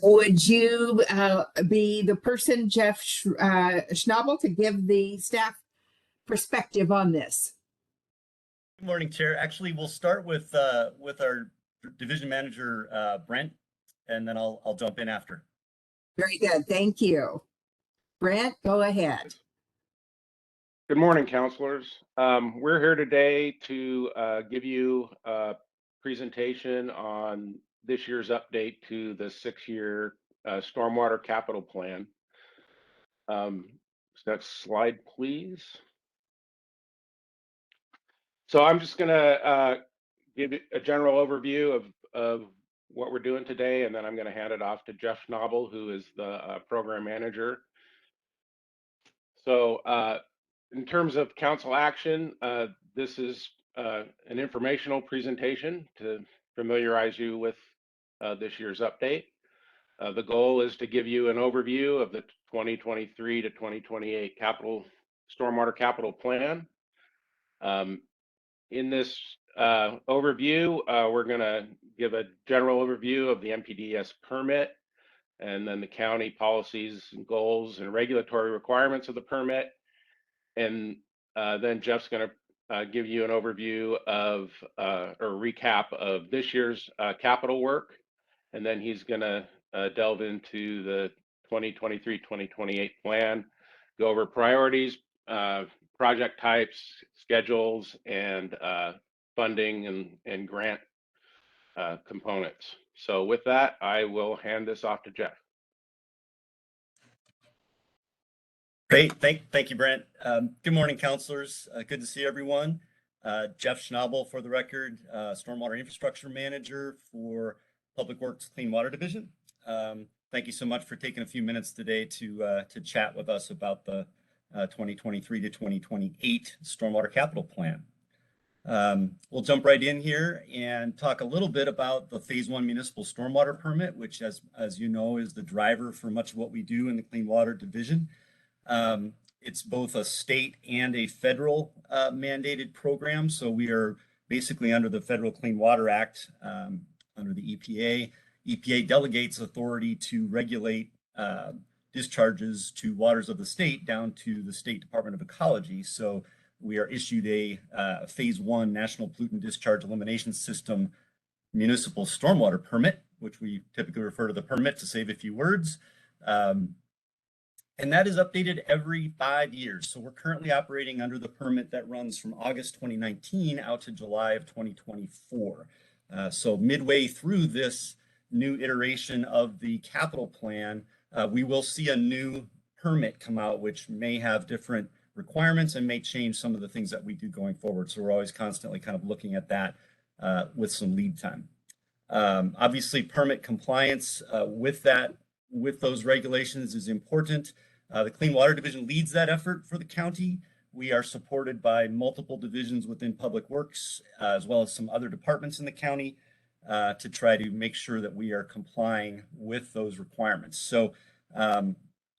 Would you be the person, Jeff Schnabel, to give the staff perspective on this? Good morning, Chair. Actually, we'll start with our division manager, Brent, and then I'll jump in after. Very good. Thank you. Brent, go ahead. Good morning, counselors. We're here today to give you a presentation on this year's update to the 6-year stormwater capital plan. Next slide, please. So I'm just going to give a general overview of what we're doing today, and then I'm going to hand it off to Jeff Schnabel, who is the program manager. So in terms of council action, this is an informational presentation to familiarize you with this year's update. The goal is to give you an overview of the 2023 to 2028 stormwater capital plan. In this overview, we're going to give a general overview of the MPDS permit, and then the county policies and goals and regulatory requirements of the permit. And then Jeff's going to give you an overview of or recap of this year's capital work. And then he's going to delve into the 2023-2028 plan, go over priorities, project types, schedules, and funding and grant components. So with that, I will hand this off to Jeff. Great. Thank you, Brent. Good morning, counselors. Good to see everyone. Jeff Schnabel, for the record, Stormwater Infrastructure Manager for Public Works Clean Water Division. Thank you so much for taking a few minutes today to chat with us about the 2023 to 2028 Stormwater Capital Plan. We'll jump right in here and talk a little bit about the Phase 1 Municipal Stormwater Permit, which, as you know, is the driver for much of what we do in the Clean Water Division. It's both a state and a federal mandated program. So we are basically under the Federal Clean Water Act, under the EPA. EPA delegates authority to regulate discharges to waters of the state down to the State Department of Ecology. So we are issued a Phase 1 National Pollutant Discharge Elimination System Municipal Stormwater Permit, which we typically refer to the permit to save a few words. And that is updated every 5 years. So we're currently operating under the permit that runs from August 2019 out to July of 2024. So midway through this new iteration of the capital plan, we will see a new permit come out, which may have different requirements and may change some of the things that we do going forward. So we're always constantly kind of looking at that with some lead time. Obviously, permit compliance with those regulations is important. The Clean Water Division leads that effort for the county. We are supported by multiple divisions within Public Works, as well as some other departments in the county, to try to make sure that we are complying with those requirements. So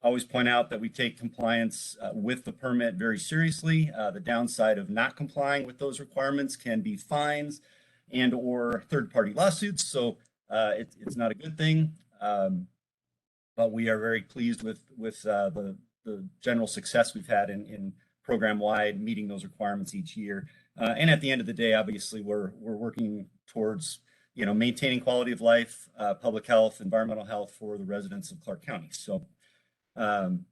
always point out that we take compliance with the permit very seriously. The downside of not complying with those requirements can be fines and or third-party lawsuits. So it's not a good thing. But we are very pleased with the general success we've had in program-wide meeting those requirements each year. And at the end of the day, obviously, we're working towards maintaining quality of life, public health, environmental health for the residents of Clark County. So on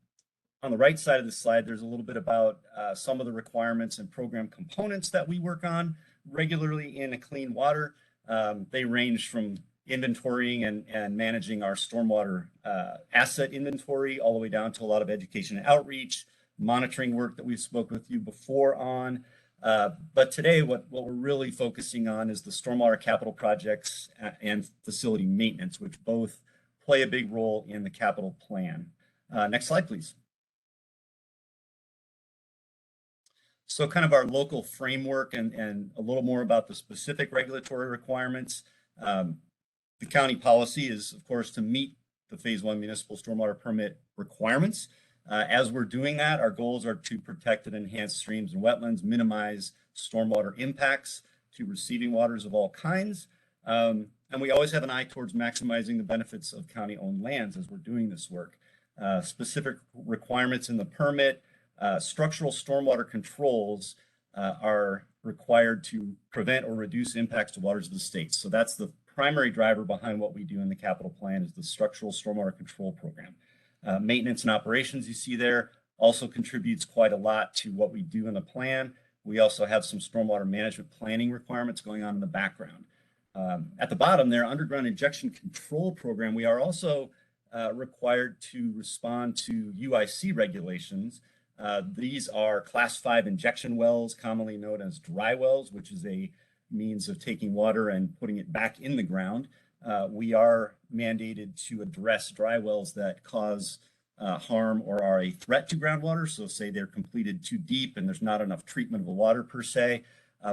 the right side of the slide, there's a little bit about some of the requirements and program components that we work on regularly in a clean water. They range from inventorying and managing our stormwater asset inventory all the way down to a lot of education and outreach, monitoring work that we've spoke with you before on. But today, what we're really focusing on is the stormwater capital projects and facility maintenance, which both play a big role in the capital plan. Next slide, please. So kind of our local framework and a little more about the specific regulatory requirements. The county policy is, of course, to meet the Phase 1 Municipal Stormwater Permit requirements. As we're doing that, our goals are to protect and enhance streams and wetlands, minimize stormwater impacts to receiving waters of all kinds. And we always have an eye towards maximizing the benefits of county-owned lands as we're doing this work. Specific requirements in the permit, structural stormwater controls are required to prevent or reduce impacts to waters of the state. So that's the primary driver behind what we do in the capital plan, is the structural stormwater control program. Maintenance and operations you see there also contributes quite a lot to what we do in the plan. We also have some stormwater management planning requirements going on in the background. At the bottom there, underground injection control program, we are also required to respond to UIC regulations. These are class 5 injection wells, commonly known as dry wells, which is a means of taking water and putting it back in the ground. We are mandated to address dry wells that cause harm or are a threat to groundwater. So say they're completed too deep and there's not enough treatment of the water per se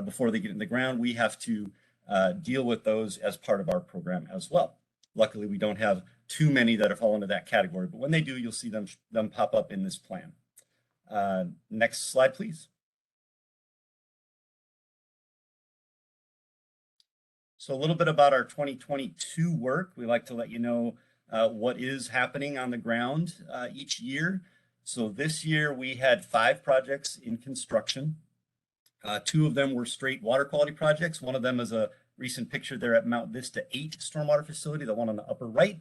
before they get in the ground. We have to deal with those as part of our program as well. Luckily, we don't have too many that fall into that category, but when they do, you'll see them pop up in this plan. Next slide, please. So a little bit about our 2022 work. We like to let you know what is happening on the ground each year. So this year we had 5 projects in construction. 2 of them were straight water quality projects. One of them is a recent picture there at Mount Vista 8 stormwater facility, the one on the upper right.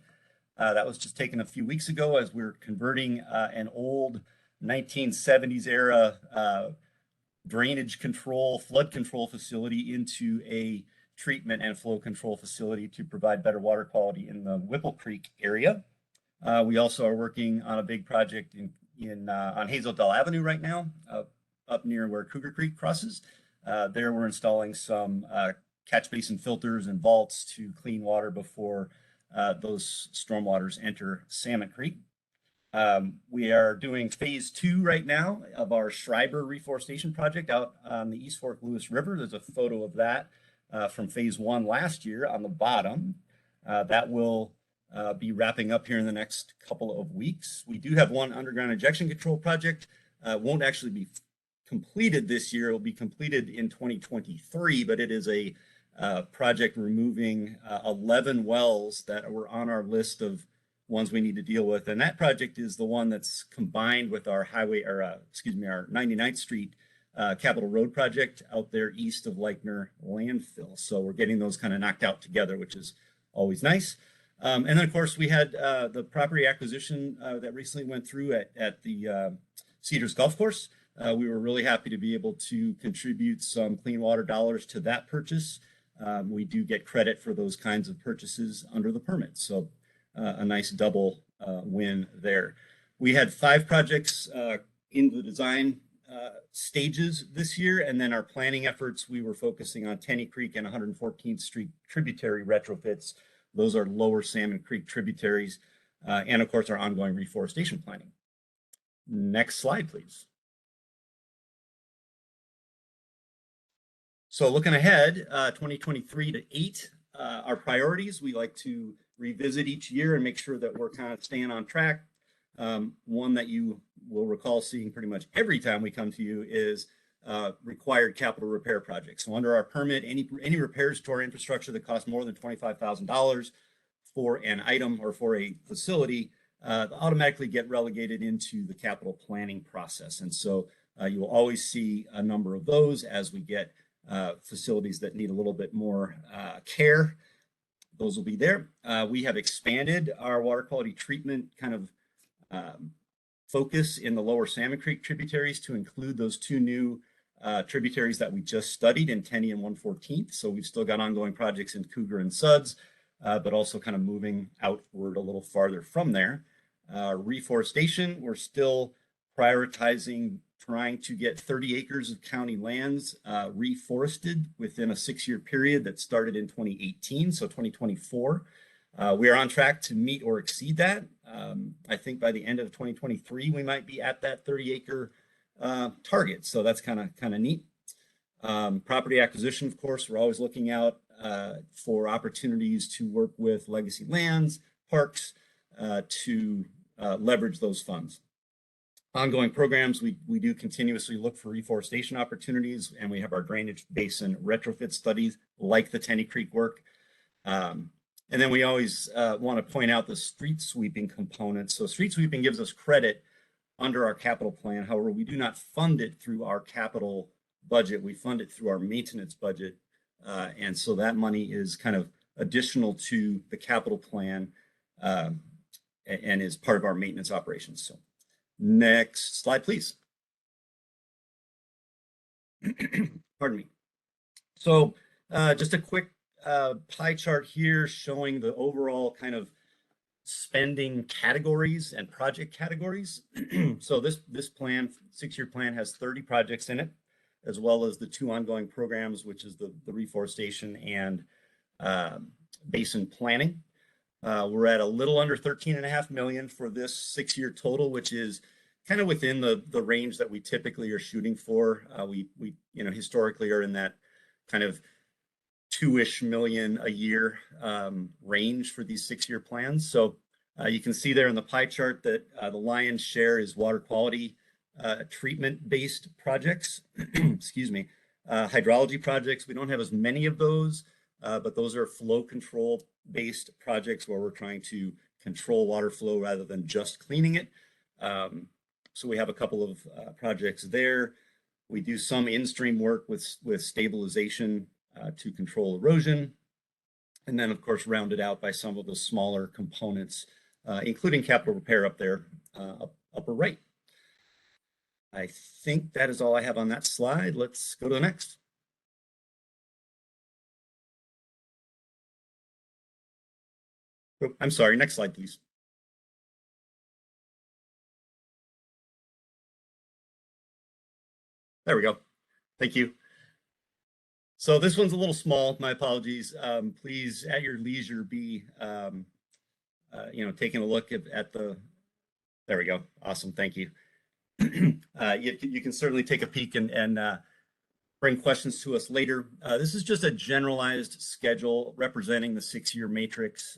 That was just taken a few weeks ago as we're converting an old 1970s era drainage control, flood control facility into a treatment and flow control facility to provide better water quality in the Whipple Creek area. We also are working on a big project on Hazeldale Avenue right now, up near where Cougar Creek crosses. There we're installing some catch basin filters and vaults to clean water before those stormwaters enter Salmon Creek. We are doing phase 2 right now of our Schreiber reforestation project out on the East Fork Lewis River. There's a photo of that from phase 1 last year on the bottom. That will be wrapping up here in the next couple of weeks. We do have one underground injection control project. Won't actually be completed this year. It will be completed in 2023, but it is a project removing 11 wells that were on our list of ones we need to deal with. And that project is the one that's combined with our our 99th Street Capitol Road project out there east of Leichner landfill. So we're getting those kind of knocked out together, which is always nice. And then of course we had the property acquisition that recently went through at the Cedars Golf Course. We were really happy to be able to contribute some clean water dollars to that purchase. We do get credit for those kinds of purchases under the permit. So a nice double win there. We had 5 projects in the design stages this year, and then our planning efforts, we were focusing on Tenney Creek and 114th Street tributary retrofits. Those are lower Salmon Creek tributaries, and of course our ongoing reforestation planning. Next slide, please. So looking ahead, 2023 to 8, our priorities, we like to revisit each year and make sure that we're kind of staying on track. One that you will recall seeing pretty much every time we come to you is required capital repair projects. So under our permit, any repairs to our infrastructure that cost more than $25,000 for an item or for a facility automatically get relegated into the capital planning process. And so you will always see a number of those as we get facilities that need a little bit more care. Those will be there. We have expanded our water quality treatment kind of focus in the lower Salmon Creek tributaries to include those 2 new tributaries that we just studied in Tenney and 114th. So we've still got ongoing projects in Cougar and Suds, but also kind of moving outward a little farther from there. Reforestation, we're still prioritizing trying to get 30 acres of county lands reforested within a 6-year period that started in 2018, so 2024. We are on track to meet or exceed that. I think by the end of 2023, we might be at that 30-acre target, so that's kind of neat. Property acquisition, of course, we're always looking out for opportunities to work with legacy lands, parks, to leverage those funds. Ongoing programs, we do continuously look for reforestation opportunities, and we have our drainage basin retrofit studies like the Tenney Creek work. And then we always want to point out the street sweeping component. So street sweeping gives us credit under our capital plan. However, we do not fund it through our capital budget. We fund it through our maintenance budget. And so that money is kind of additional to the capital plan and is part of our maintenance operations. So next slide, please. Pardon me. So just a quick pie chart here showing the overall kind of spending categories and project categories. So this plan, 6-year plan, has 30 projects in it, as well as the 2 ongoing programs, which is the reforestation and basin planning. We're at a little under 13.5 million for this 6-year total, which is kind of within the range that we typically are shooting for. We historically are in that kind of 2-ish million a year range for these 6-year plans. So you can see there in the pie chart that the lion's share is water quality treatment-based projects. Excuse me. Hydrology projects, we don't have as many of those, but those are flow control-based projects where we're trying to control water flow rather than just cleaning it. So we have a couple of projects there. We do some in-stream work with stabilization to control erosion. And then, of course, rounded out by some of the smaller components, including capital repair up there, upper right. I think that is all I have on that slide. Let's go to the next. Oh, I'm sorry, next slide, please. There we go. Thank you. So this one's a little small, my apologies. Please, at your leisure, be taking a look at the, there we go. Awesome, thank you. You can certainly take a peek and bring questions to us later. This is just a generalized schedule representing the 6-year matrix.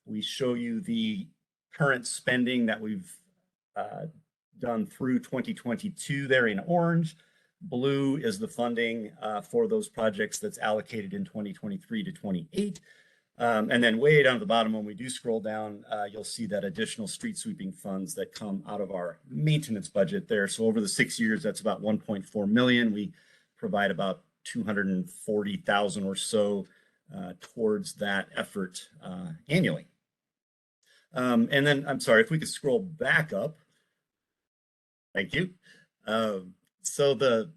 We show you the current spending that we've done through 2022 there in orange. Blue is the funding for those projects that's allocated in 2023 to 28. And then way down at the bottom, when we do scroll down, you'll see that additional street sweeping funds that come out of our maintenance budget there. So over the 6 years, that's about 1.4 million. We provide about 240,000 or so towards that effort annually. And then, I'm sorry, if we could scroll back up. Thank you. So the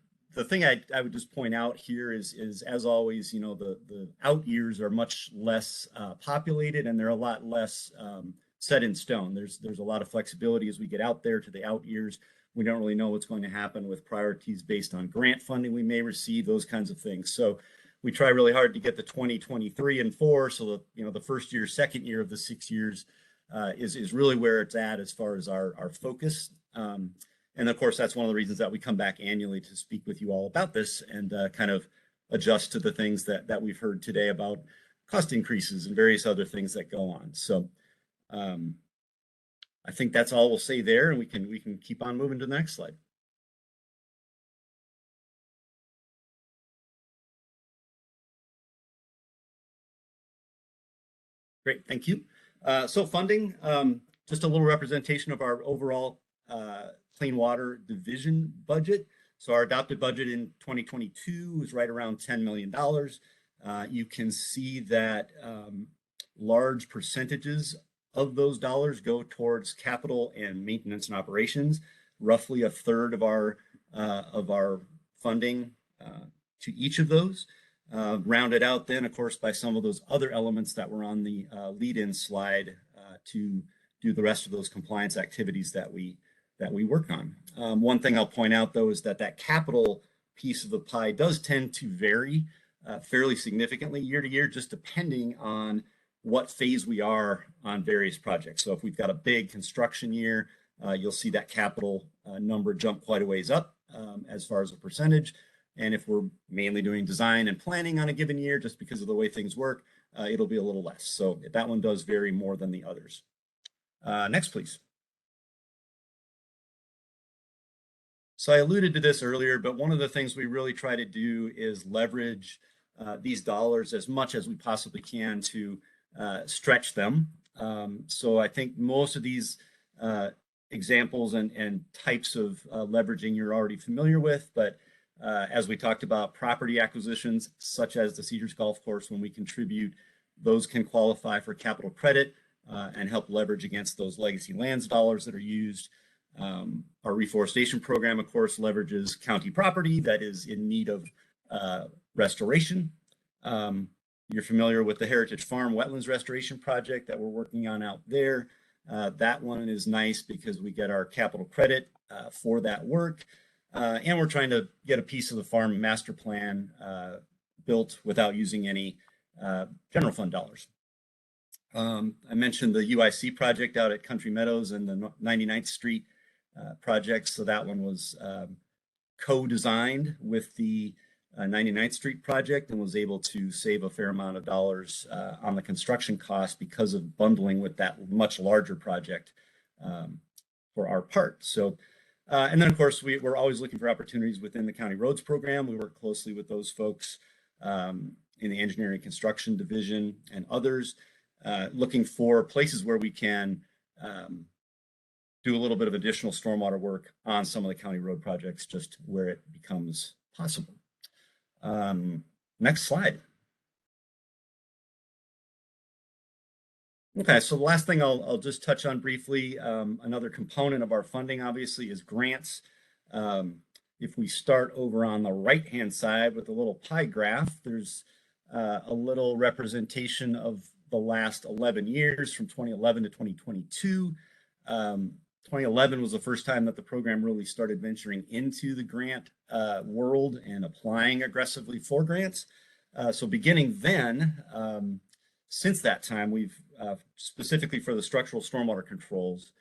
thing I would just point out here is as always, the out years are much less populated, and they're a lot less set in stone. There's a lot of flexibility as we get out there to the out years. We don't really know what's going to happen with priorities based on grant funding we may receive, those kinds of things. So we try really hard to get the 2023 and 4, so that the first year, second year of the 6 years is really where it's at as far as our focus. And of course, that's one of the reasons that we come back annually to speak with you all about this and kind of adjust to the things that we've heard today about cost increases and various other things that go on. So I think that's all we'll say there, and we can keep on moving to the next slide. Great, thank you. So funding, just a little representation of our overall Clean Water Division budget. So our adopted budget in 2022 was right around $10 million. You can see that large percentages of those dollars go towards capital and maintenance and operations. Roughly a third of our funding to each of those. Rounded out then, of course, by some of those other elements that were on the lead-in slide to do the rest of those compliance activities that we work on. One thing I'll point out, though, is that capital piece of the pie does tend to vary fairly significantly year to year, just depending on what phase we are on various projects. So if we've got a big construction year, you'll see that capital number jump quite a ways up as far as a percentage. And if we're mainly doing design and planning on a given year, just because of the way things work, it'll be a little less. So that one does vary more than the others. Next, please. So I alluded to this earlier, but one of the things we really try to do is leverage these dollars as much as we possibly can to stretch them. So I think most of these examples and types of leveraging you're already familiar with, but as we talked about, property acquisitions such as the Cedars Golf Course, when we contribute, those can qualify for capital credit and help leverage against those legacy lands dollars that are used. Our reforestation program, of course, leverages county property that is in need of restoration. You're familiar with the Heritage Farm Wetlands Restoration Project that we're working on out there. That one is nice because we get our capital credit for that work. And we're trying to get a piece of the farm master plan built without using any general fund dollars. I mentioned the UIC project out at Country Meadows and the 99th Street project. So that one was co-designed with the 99th Street project and was able to save a fair amount of dollars on the construction cost because of bundling with that much larger project for our part. So, and then of course, we're always looking for opportunities within the county roads program. We work closely with those folks in the engineering construction division and others, looking for places where we can do a little bit of additional stormwater work on some of the county road projects, just where it becomes possible. Next slide. Okay, so the last thing I'll just touch on briefly, another component of our funding obviously is grants. If we start over on the right-hand side with a little pie graph, there's a little representation of the last 11 years from 2011 to 2022. 2011 was the first time that the program really started venturing into the grant world and applying aggressively for grants. So beginning then, since that time, we've specifically for the structural stormwater controls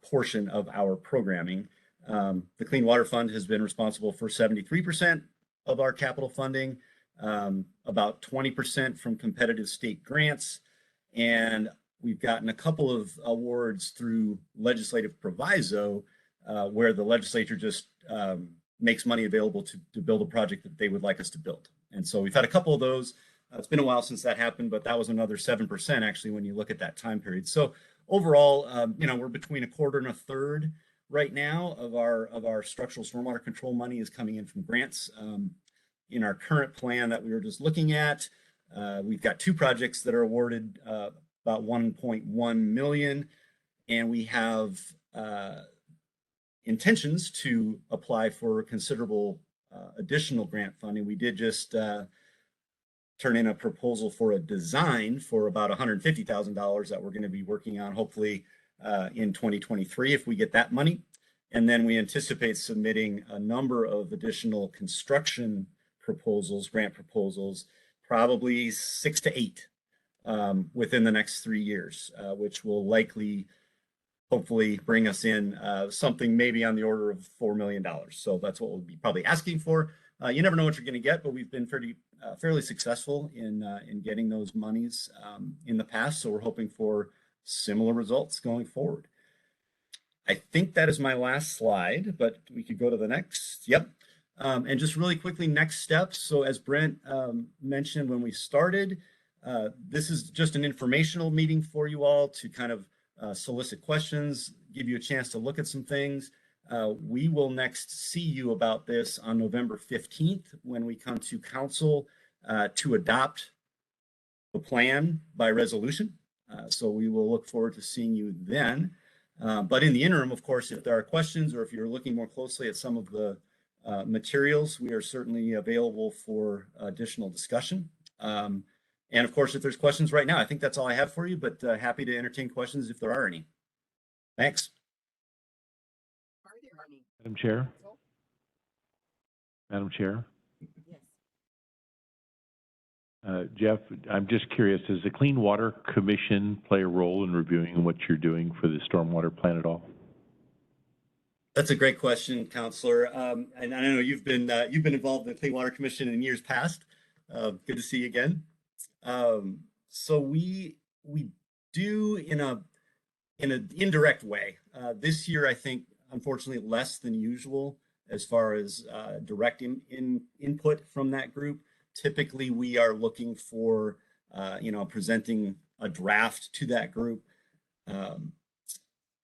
portion of our programming, the Clean Water Fund has been responsible for 73% of our capital funding, about 20% from competitive state grants, and we've gotten a couple of awards through legislative proviso where the legislature just makes money available to build a project that they would like us to build. And so we've had a couple of those. It's been a while since that happened, but that was another 7% actually when you look at that time period. So overall, we're between a quarter and a third right now of our structural stormwater control money is coming in from grants. In our current plan that we were just looking at, we've got two projects that are awarded about 1.1 million, and we have intentions to apply for considerable additional grant funding. We did just turn in a proposal for a design for about $150,000 that we're going to be working on hopefully in 2023 if we get that money. And then we anticipate submitting a number of additional construction proposals, grant proposals, probably 6 to 8 within the next 3 years, which will likely, hopefully bring us in something maybe on the order of $4 million. So that's what we'll be probably asking for. You never know what you're going to get, but we've been fairly successful in getting those monies in the past. So we're hoping for similar results going forward. I think that is my last slide, but we could go to the next. Yep. And just really quickly, next steps. So as Brent mentioned when we started, this is just an informational meeting for you all to kind of solicit questions, give you a chance to look at some things. We will next see you about this on November 15th when we come to council to adopt the plan by resolution. So we will look forward to seeing you then. But in the interim, of course, if there are questions or if you're looking more closely at some of the materials, we are certainly available for additional discussion. And of course, if there's questions right now, I think that's all I have for you, but happy to entertain questions if there are any. Thanks. Madam Chair. Madam Chair. Yes. Jeff, I'm just curious, does the Clean Water Commission play a role in reviewing what you're doing for the stormwater plan at all? That's a great question, Councilor. And I know you've been involved in the Clean Water Commission in years past. Good to see you again. So we do in an indirect way. This year, I think, unfortunately, less than usual as far as direct input from that group. Typically, we are looking for, presenting a draft to that group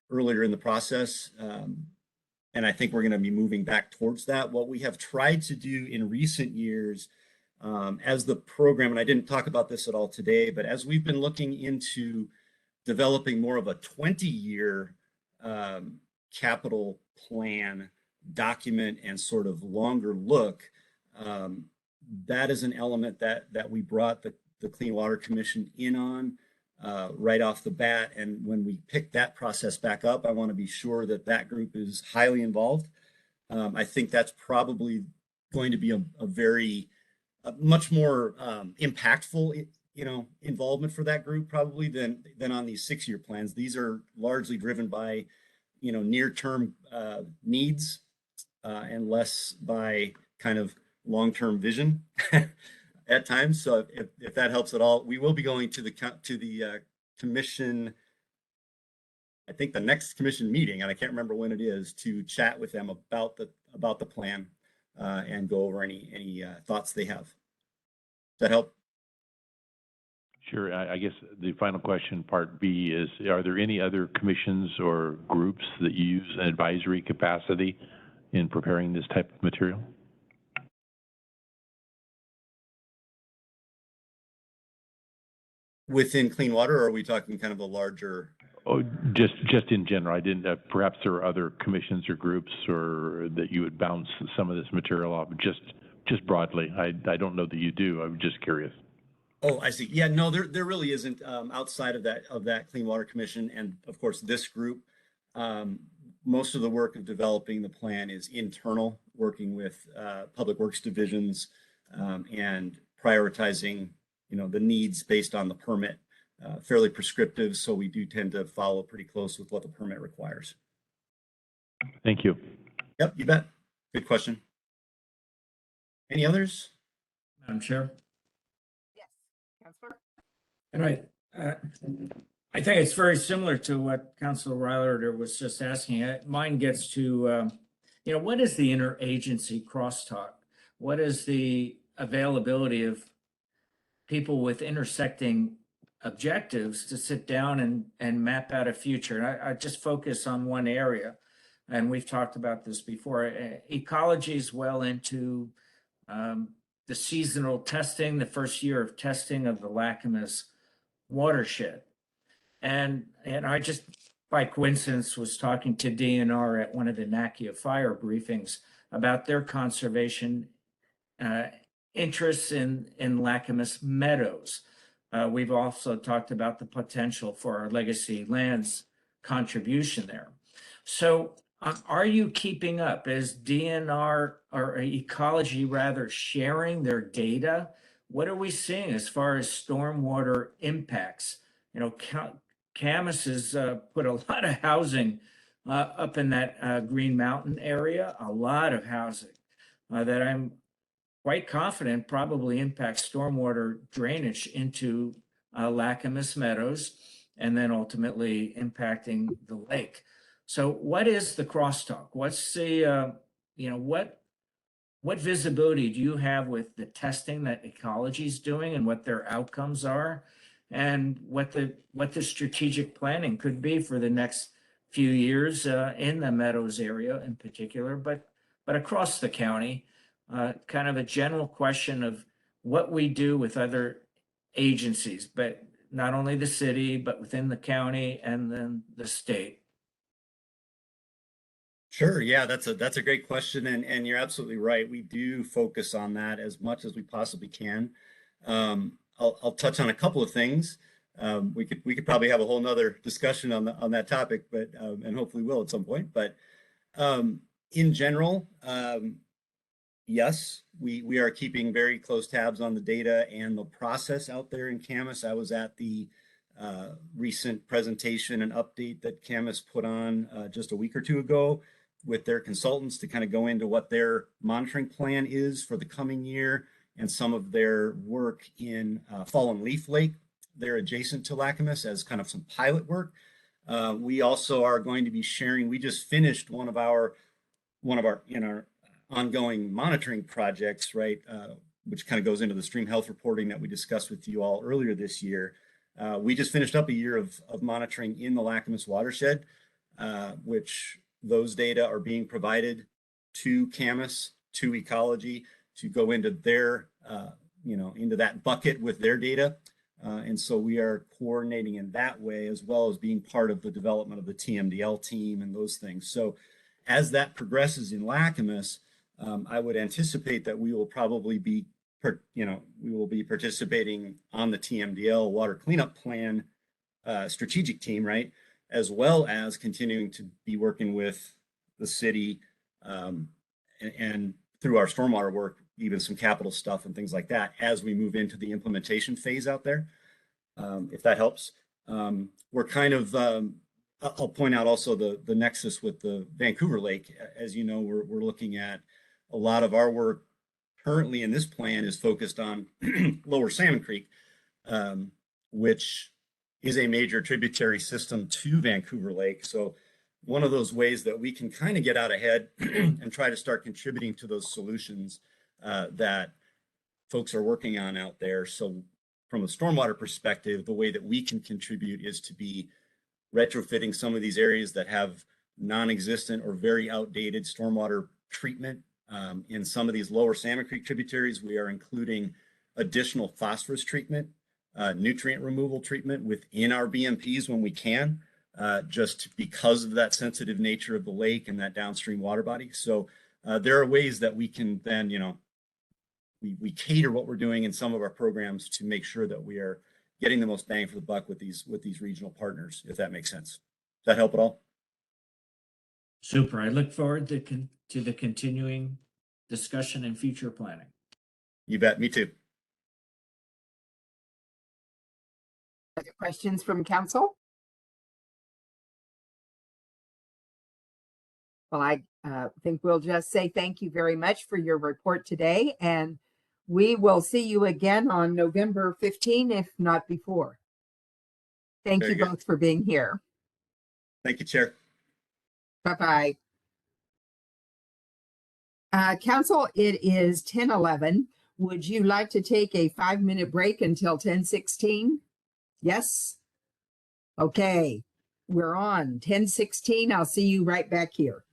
earlier in the process. And I think we're going to be moving back towards that. What we have tried to do in recent years as the program, and I didn't talk about this at all today, but as we've been looking into developing more of a 20-year capital plan document and sort of longer look, that is an element that we brought the Clean Water Commission in on right off the bat. And when we pick that process back up, I want to be sure that that group is highly involved. I think that's probably going to be a much more impactful, involvement for that group probably than on these 6-year plans. These are largely driven by, near-term needs and less by kind of long-term vision at times. So if that helps at all, we will be going to the commission. I think the next commission meeting, and I can't remember when it is, to chat with them about the plan and go over any thoughts they have. Does that help? Sure. I guess the final question, part B, is: are there any other commissions or groups that you use in advisory capacity in preparing this type of material? Within Clean Water, or are we talking kind of a larger? Oh, just in general. I didn't. Perhaps there are other commissions or groups, or that you would bounce some of this material off. Just broadly. I don't know that you do. I'm just curious. Oh, I see. Yeah, no, there really isn't outside of that Clean Water Commission, and of course this group. Most of the work of developing the plan is internal, working with public works divisions and prioritizing, the needs based on the permit. Fairly prescriptive, so we do tend to follow pretty close with what the permit requires. Thank you. Yep, you bet. Good question. Any others? Madam Chair. Yes, Councilor. And I think it's very similar to what Councilor Ryder was just asking. Mine gets to, what is the interagency crosstalk? What is the availability of people with intersecting objectives to sit down and map out a future? And I just focus on one area, and we've talked about this before. Ecology is well into the seasonal testing, the first year of testing of the Lacamas watershed. And I just, by coincidence, was talking to DNR at one of the Nakia fire briefings about their conservation interests in Lacamas meadows. We've also talked about the potential for our legacy lands contribution there. So are you keeping up? Is DNR or ecology rather sharing their data? What are we seeing as far as stormwater impacts? Camas has put a lot of housing up in that Green Mountain area, a lot of housing that I'm quite confident probably impacts stormwater drainage into Lacamas meadows and then ultimately impacting the lake. So what is the crosstalk? What's the, what visibility do you have with the testing that ecology is doing and what their outcomes are, and what the strategic planning could be for the next few years in the Meadows area in particular, but across the county? Kind of a general question of what we do with other agencies, but not only the city, but within the county and then the state. Sure. Yeah, that's a great question, and you're absolutely right. We do focus on that as much as we possibly can. I'll touch on a couple of things. We could probably have a whole nother discussion on that topic, but and hopefully will at some point. But in general, yes, we are keeping very close tabs on the data and the process out there in Camas. I was at the recent presentation and update that Camas put on just a week or two ago with their consultants to kind of go into what their monitoring plan is for the coming year and some of their work in Fallen Leaf Lake. They're adjacent to Lacamas as kind of some pilot work. We also are going to be sharing. We just finished one of our ongoing monitoring projects, right? which kind of goes into the stream health reporting that we discussed with you all earlier this year. We just finished up a year of monitoring in the Lacamas watershed, which those data are being provided to Camas, to Ecology, to go into their, into that bucket with their data. And so we are coordinating in that way, as well as being part of the development of the TMDL team and those things. So as that progresses in Lacamas, I would anticipate that we will probably be, participating on the TMDL water cleanup plan strategic team, right? As well as continuing to be working with the city and through our stormwater work, even some capital stuff and things like that as we move into the implementation phase out there, if that helps. We're kind of, I'll point out also the nexus with the Vancouver Lake. As you know, we're looking at a lot of our work currently in this plan is focused on Lower Salmon Creek, which is a major tributary system to Vancouver Lake. So one of those ways that we can kind of get out ahead and try to start contributing to those solutions that folks are working on out there. So from a stormwater perspective, the way that we can contribute is to be retrofitting some of these areas that have non-existent or very outdated stormwater treatment. In some of these Lower Salmon Creek tributaries, we are including additional phosphorus treatment, nutrient removal treatment within our BMPs when we can, just because of that sensitive nature of the lake and that downstream water body. So there are ways that we can then, we cater what we're doing in some of our programs to make sure that we are getting the most bang for the buck with these regional partners, if that makes sense. Does that help at all? Super. I look forward to the continuing discussion and future planning. You bet. Me too. Other questions from council? Well, I think we'll just say thank you very much for your report today, and we will see you again on November 15, if not before. Thank you both for being here. Thank you, Chair. Bye-bye. Council, it is 10:11. Would you like to take a 5-minute break until 10:16? Yes? Okay, we're on 10:16. I'll see you right back here.